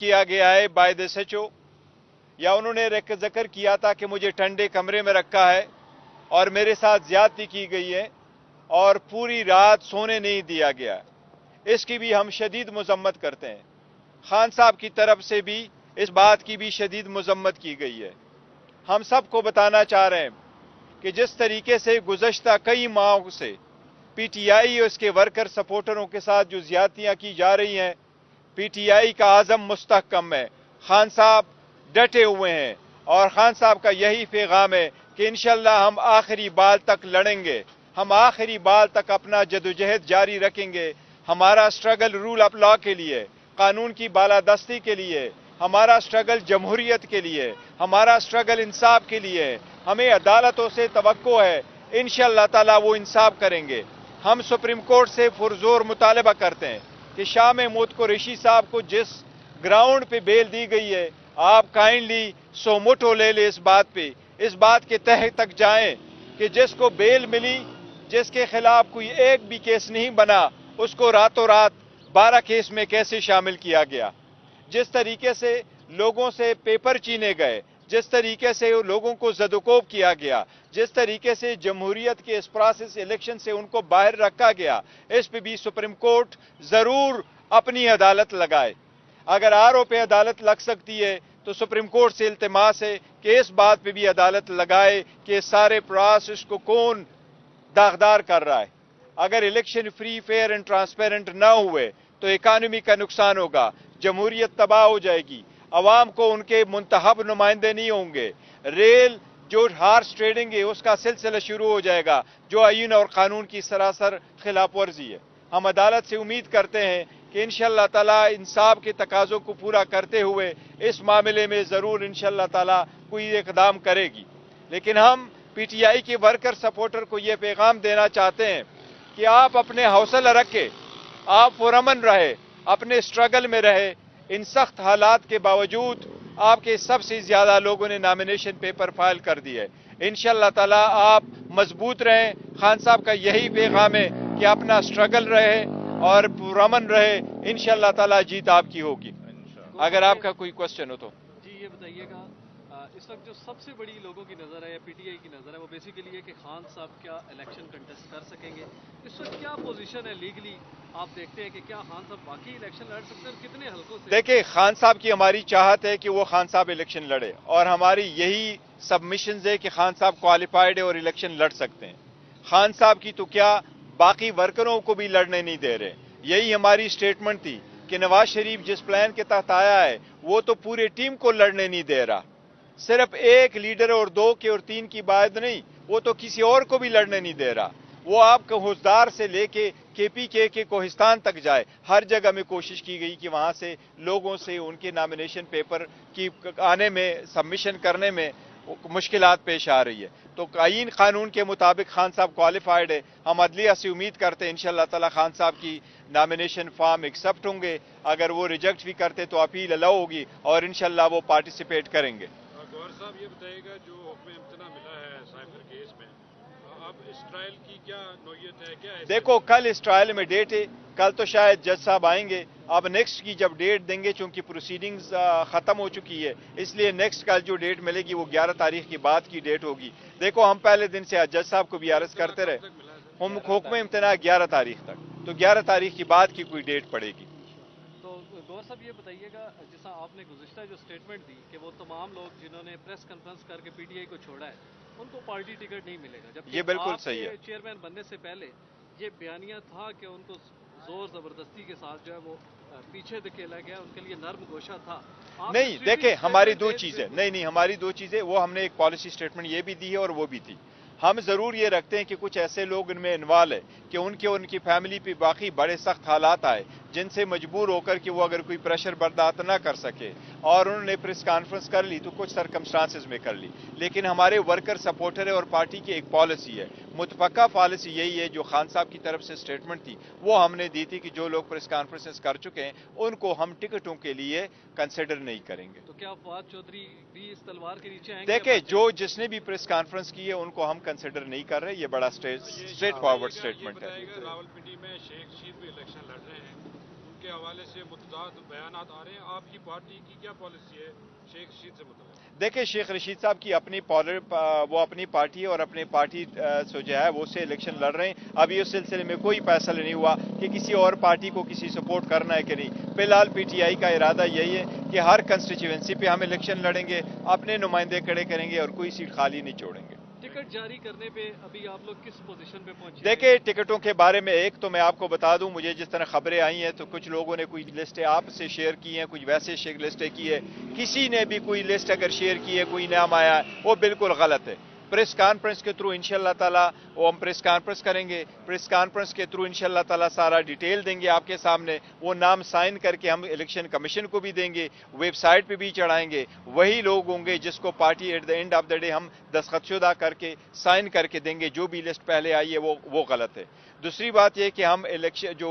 किया गया है बाय द एसएचओ, या उन्होंने जिक्र किया था कि मुझे ठंडे कमरे में रखा है और मेरे साथ ज्यादती की गई है और पूरी रात सोने नहीं दिया गया, इसकी भी हम शदीद मजम्मत करते हैं। खान साहब की तरफ से भी इस बात की भी शदीद मजम्मत की गई है। हम सबको बताना चाह रहे हैं कि जिस तरीके से गुज़श्ता कई माहों से पीटीआई और उसके वर्कर सपोर्टरों के साथ जो ज्यादतियां की जा रही हैं, पीटीआई का आज़म मुस्तहकम है, खान साहब डटे हुए हैं और खान साहब का यही पैगाम है कि इंशाल्लाह हम आखिरी बाल तक लड़ेंगे, हम आखिरी बाल तक अपना जदोजहद जारी रखेंगे। हमारा स्ट्रगल रूल ऑफ लॉ के लिए, कानून की बालादस्ती के लिए, हमारा स्ट्रगल जमहूरियत के लिए, हमारा स्ट्रगल इंसाफ के लिए। हमें अदालतों से तवक्को है, इंशाअल्लाह ताला वो इंसाफ करेंगे। हम सुप्रीम कोर्ट से पुरजोर मुतालबा करते हैं कि शाह महमूद कुरैशी साहब को जिस ग्राउंड पे बेल दी गई है, आप काइंडली सोमोटो ले ले इस बात के तह तक जाएं कि जिसको बेल मिली, जिसके खिलाफ कोई एक भी केस नहीं बना, उसको रातों रात 12 केस में कैसे शामिल किया गया। जिस तरीके से लोगों से पेपर छीने गए, जिस तरीके से लोगों को जदोकोब किया गया, जिस तरीके से जमहूरियत के इस प्रोसेस इलेक्शन से उनको बाहर रखा गया, इस पे भी सुप्रीम कोर्ट जरूर अपनी अदालत लगाए। अगर आरओ पे अदालत लग सकती है तो सुप्रीम कोर्ट से इल्तिमास है कि इस बात पे भी अदालत लगाए कि सारे प्रोसेस को कौन दागदार कर रहा है। अगर election free, fair and transparent ना हुए तो इकानमी का नुकसान होगा, जमहूरियत तबाह हो जाएगी, अवाम को उनके मुंतखब नुमाइंदे नहीं होंगे, रेल जो हार्स ट्रेडिंग है उसका सिलसिला शुरू हो जाएगा, जो आईन और कानून की सरासर खिलाफ वर्जी है। हम अदालत से उम्मीद करते हैं कि इंशाअल्लाह ताला इंसाफ के तकाजों को पूरा करते हुए इस मामले में जरूर इंशाअल्लाह ताला कोई इकदाम करेगी। लेकिन हम पीटीआई के वर्कर सपोर्टर को यह पैगाम देना चाहते हैं कि आप अपने हौसला रखें, आप पुरअमन रहे, अपने स्ट्रगल में रहे। इन सख्त हालात के बावजूद आपके सबसे ज्यादा लोगों ने नॉमिनेशन पेपर फाइल कर दिए। इंशाअल्लाह ताला आप मजबूत रहें। खान साहब का यही पैगाम है कि अपना स्ट्रगल रहे और पुरअमन रहे, इंशाअल्लाह ताला जीत आपकी होगी। अगर आपका कोई क्वेश्चन हो तो जी ये बताइएगा, इस वक्त जो सबसे बड़ी लोगों की नज़र है या पीटीआई की नज़र है वो बेसिकली है कि खान साहब क्या इलेक्शन कंटेस्ट कर सकेंगे। इस वक्त क्या पोजीशन है लीगली, आप देखते हैं कि क्या खान साहब वाकई इलेक्शन लड़ सकते हैं और कितने हल्कों से? देखिए, खान साहब की हमारी चाहत है कि वो खान साहब इलेक्शन लड़े और हमारी यही सबमिशन है कि खान साहब क्वालिफाइड है और इलेक्शन लड़ सकते हैं। खान साहब की तो क्या, बाकी वर्करों को भी लड़ने नहीं दे रहे। यही हमारी स्टेटमेंट थी कि नवाज शरीफ जिस प्लान के तहत आया है वो तो पूरे टीम को लड़ने नहीं दे रहा, सिर्फ एक लीडर और दो के और तीन की बात नहीं, वो तो किसी और को भी लड़ने नहीं दे रहा। वो आपको हुसदार से लेके केपीके के कोहिस्तान तक जाए, हर जगह में कोशिश की गई कि वहां से लोगों से उनके नॉमिनेशन पेपर की आने में, सबमिशन करने में मुश्किलात पेश आ रही है। तो आईन कानून के मुताबिक खान साहब क्वालिफाइड है। हम अदलिया से उम्मीद करते हैं इंशाअल्लाह ताला खान साहब की नॉमिनेशन फॉर्म एक्सेप्ट होंगे। अगर वो रिजेक्ट भी करते तो अपील अलाउ होगी और इंशाअल्लाह वो पार्टिसिपेट करेंगे। गौहर साहब ये बताइएगा, जो हुक्म इम्तना मिला है साइफर केस में, अब इस ट्रायल की क्या नौयत है, क्या है? देखो, कल इस ट्रायल में डेट है, कल तो शायद जज साहब आएंगे। अब नेक्स्ट की जब डेट देंगे, चूंकि प्रोसीडिंग्स खत्म हो चुकी है, इसलिए नेक्स्ट कल जो डेट मिलेगी वो 11 तारीख की बाद की डेट होगी। देखो, हम पहले दिन से जज साहब को भी अर्ज करते रहे, हम हुक्म इम्तना 11 तारीख तक, तो 11 तारीख की बाद की कोई डेट पड़ेगी। गौर साहब ये बताइएगा, जैसा आपने गुज़िश्ता जो स्टेटमेंट दी कि वो तमाम लोग जिन्होंने प्रेस कॉन्फ्रेंस करके पीटीआई को छोड़ा है उनको पार्टी टिकट नहीं मिलेगा, जबकि ये बिल्कुल सही है। चेयरमैन बनने से पहले ये बयानिया था कि उनको जोर जबरदस्ती के साथ जो है वो पीछे धकेला गया, उनके लिए नर्म गोशा था। नहीं, देखे, हमारी दो चीजें, नहीं, हमारी दो चीजें, वो हमने एक पॉलिसी स्टेटमेंट ये भी दी है और वो भी थी। हम जरूर ये रखते हैं कि कुछ ऐसे लोग इनमें इन्वॉल्व है कि उनकी फैमिली पे बाकी बड़े सख्त हालात आए जिनसे मजबूर होकर कि वो अगर कोई प्रेशर बर्दाश्त ना कर सके और उन्होंने प्रेस कॉन्फ्रेंस कर ली तो कुछ सर्कमस्टांसेस में कर ली। लेकिन हमारे वर्कर सपोर्टर है और पार्टी की एक पॉलिसी है, मुतफक्का पॉलिसी यही है जो खान साहब की तरफ से स्टेटमेंट थी वो हमने दी थी कि जो लोग प्रेस कॉन्फ्रेंसेस कर चुके हैं उनको हम टिकटों के लिए कंसिडर नहीं करेंगे। तो क्या फवाद चौधरी भी इस तलवार के नीचे आएंगे? देखे, जो जिसने भी प्रेस कॉन्फ्रेंस की है उनको हम कंसिडर नहीं कर रहे, ये बड़ा स्ट्रेट फॉरवर्ड स्टेटमेंट है। रावलपिंडी में शेख रशीद भी इलेक्शन लड़ रहे हैं, के हवाले से मुतज़ाद बयानात आ रहे हैं, आपकी पार्टी की क्या पॉलिसी है शेख रशीद से मुतल्लिक़? देखिए, शेख रशीद साहब की वो अपनी पार्टी और अपने पार्टी से जो है वो से इलेक्शन लड़ रहे हैं। अभी उस सिलसिले में कोई फैसला नहीं हुआ कि किसी और पार्टी को किसी सपोर्ट करना है कि नहीं। फिलहाल पीटीआई का इरादा यही है कि हर कंस्टिट्यूएंसी पे हम इलेक्शन लड़ेंगे, अपने नुमाइंदे खड़े करेंगे और कोई सीट खाली नहीं छोड़ेंगे। टिकट जारी करने पे अभी आप लोग किस पोजीशन पे पहुंचे? देखिए, टिकटों के बारे में एक तो मैं आपको बता दूं, मुझे जिस तरह खबरें आई हैं तो कुछ लोगों ने कोई लिस्टें आपसे शेयर की हैं, कुछ वैसे लिस्टें की है। किसी ने भी कोई लिस्ट अगर शेयर की है, कोई नाम आया है, वो बिल्कुल गलत है। प्रेस कॉन्फ्रेंस के थ्रू इंशाअल्लाह ताला वो हम प्रेस कॉन्फ्रेंस करेंगे। प्रेस कॉन्फ्रेंस के थ्रू इंशाअल्लाह ताला सारा डिटेल देंगे आपके सामने। वो नाम साइन करके हम इलेक्शन कमीशन को भी देंगे, वेबसाइट पे भी चढ़ाएंगे। वही लोग होंगे जिसको party at the end of the day हम दस्तखतशुदा करके साइन करके देंगे। जो भी लिस्ट पहले आई है वो गलत है। दूसरी बात यह कि हम इलेक्शन जो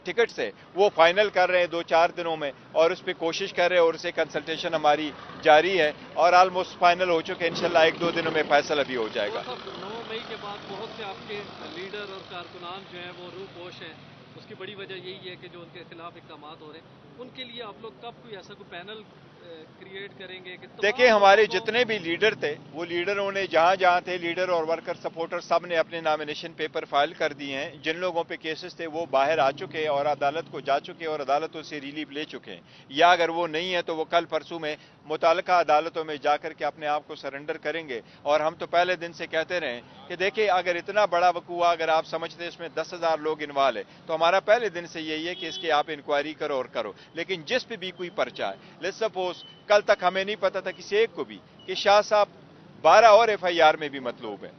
टिकट्स है वो फाइनल कर रहे हैं 2-4 दिनों में, और उस पर कोशिश कर रहे हैं, और उससे कंसल्टेशन हमारी जारी है और ऑलमोस्ट फाइनल हो चुके हैं। इंशाल्लाह 1-2 दिनों में फैसला भी हो जाएगा। 9 मई के बाद बहुत से आपके लीडर और कारकुनान जो हैं वो रूपोश हैं। उसकी बड़ी वजह यही है कि जो उनके खिलाफ इक़दाम हो रहे हैं, उनके लिए आप लोग कब कोई ऐसा कोई पैनल क्रिएट करेंगे कि देखिए, हमारे जितने भी लीडर थे वो लीडरों ने जहां जहां थे, लीडर और वर्कर सपोर्टर सब ने अपने नॉमिनेशन पेपर फाइल कर दिए हैं। जिन लोगों पे केसेस थे वो बाहर आ चुके हैं और अदालत को जा चुके हैं और अदालतों से रिलीफ ले चुके हैं, या अगर वो नहीं है तो वो कल परसों में मुताल्लिका अदालतों में जाकर के अपने आप को सरेंडर करेंगे। और हम तो पहले दिन से कहते रहे कि देखिए, अगर इतना बड़ा वकूआ अगर आप समझते हैं इसमें 10,000 लोग इन्वॉल्व है, तो हमारा पहले दिन से यही है कि इसकी आप इंक्वायरी करो और करो। लेकिन जिस पे भी कोई पर्चा है, लेट्स सपोज कल तक हमें नहीं पता था किसी एक को भी कि शाह साहब 12 और एफआईआर में भी मतलूब है।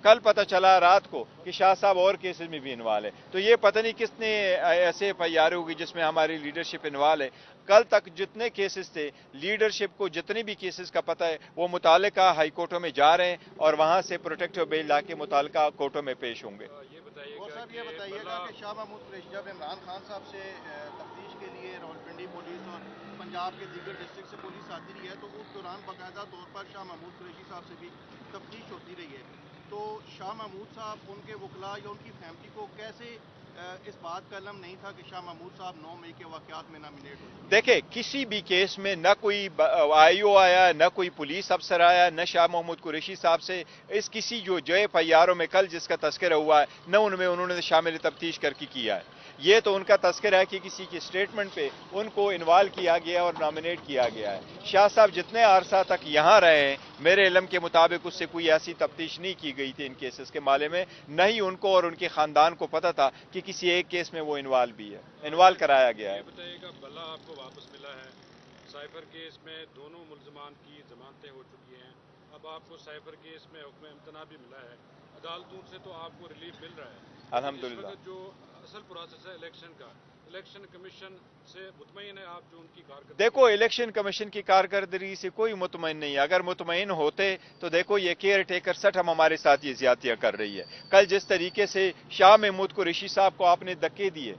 कल पता चला रात को कि शाह साहब और केसेस में भी इन्वॉल्व है। तो ये पता नहीं किसने ऐसे एफआईआर होगी जिसमें हमारी लीडरशिप इन्वॉल्व है। कल तक जितने केसेस थे, लीडरशिप को जितने भी केसेस का पता है, वो मुतालिका हाई कोर्टों में जा रहे हैं और वहां से प्रोटेक्टिव बेल लाके मुतालिका कोर्टों में पेश होंगे। ये बताइएगा कि शाह महमूद कुरैशी जब इमरान खान साहब से तफ्तीश के लिए रावलपिंडी पुलिस और पंजाब के दीगर डिस्ट्रिक्ट से पुलिस आती रही है, तो उस दौरान बाकायदा तौर पर शाह महमूद कुरैशी साहब से भी तफ्तीश होती रही है। तो शाह महमूद साहब, उनके वकला या उनकी फैमिली को कैसे इस बात का इल्म नहीं था कि शाह महमूद साहब 9 मई के वाक़यात में नॉमिनेट हो? देखिए, किसी भी केस में न कोई आईओ आया, न कोई पुलिस अफसर आया, न शाह महमूद कुरैशी साहब से इस किसी जो एफआईआरों में कल जिसका तस्करा हुआ है, न उनमें उन्होंने शामिल तफ्तीश करके किया है। ये तो उनका तस्करा है कि किसी की स्टेटमेंट पे उनको इन्वॉल्व किया गया और नॉमिनेट किया गया है। शाह साहब जितने अरसा तक यहाँ रहे हैं, मेरे इल्म के मुताबिक उससे कोई ऐसी तफ्तीश नहीं की गई थी इन केसेस के मामले में। न ही उनको और उनके खानदान को पता था कि किसी एक केस में वो इन्वॉल्व भी है, इन्वॉल्व कराया गया है। बताइएगा, बल्ला आपको वापस मिला है। साइफर केस में दोनों मुल्जमान की जमानतें हो चुकी हैं। अब आपको साइफर केस में हुक्म इम्तना भी मिला है। अदालतों से तो आपको रिलीफ मिल रहा है। अल्हम्दुलिल्लाह। जो असल प्रोसेस है इलेक्शन का, इलेक्शन कमीशन से मुतमईन है आप जो उनकी कारकर्दगी? देखो, इलेक्शन कमीशन की कारकर्दगी से कोई मुतमईन नहीं है। अगर मुतमईन होते तो देखो, ये केयर टेकर सट हमारे साथ ये ज्यादतियां कर रही है। कल जिस तरीके से शाह महमूद कुरैशी साहब को आपने धक्के दिए,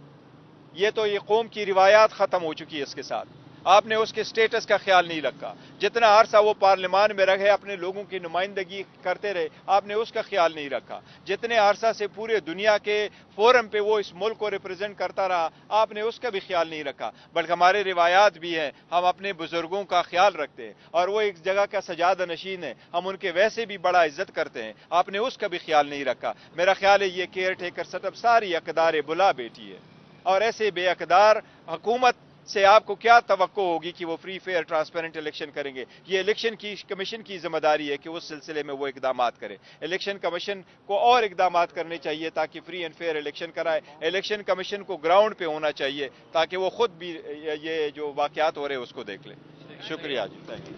ये तो ये कौम की रिवायात खत्म हो चुकी है। इसके साथ आपने उसके स्टेटस का ख्याल नहीं रखा। जितना अरसा वो पार्लियामान में रहे, अपने लोगों की नुमाइंदगी करते रहे, आपने उसका ख्याल नहीं रखा। जितने अरसा से पूरे दुनिया के फोरम पे वो इस मुल्क को रिप्रेजेंट करता रहा, आपने उसका भी ख्याल नहीं रखा। बल्कि हमारे रिवायात भी हैं, हम अपने बुजुर्गों का ख्याल रखते हैं और वो एक जगह का सजादा नशीन है, हम उनके वैसे भी बड़ा इज्जत करते हैं, आपने उसका भी ख्याल नहीं रखा। मेरा ख्याल है ये केयर टेकर सेटअप सारी अकदार बुला बेटी है, और ऐसे बेअकदार हुकूमत से आपको क्या तवक्को होगी कि वो फ्री फेयर ट्रांसपेरेंट इलेक्शन करेंगे? ये इलेक्शन की कमीशन की जिम्मेदारी है कि उस सिलसिले में वो इकदाम करे। इलेक्शन कमीशन को और इकदाम करने चाहिए ताकि फ्री एंड फेयर इलेक्शन कराए। इलेक्शन कमीशन को ग्राउंड पे होना चाहिए ताकि वो खुद भी ये जो वाकयात हो रहे हैं उसको देख ले। शुक्रिया जी, थैंक यू।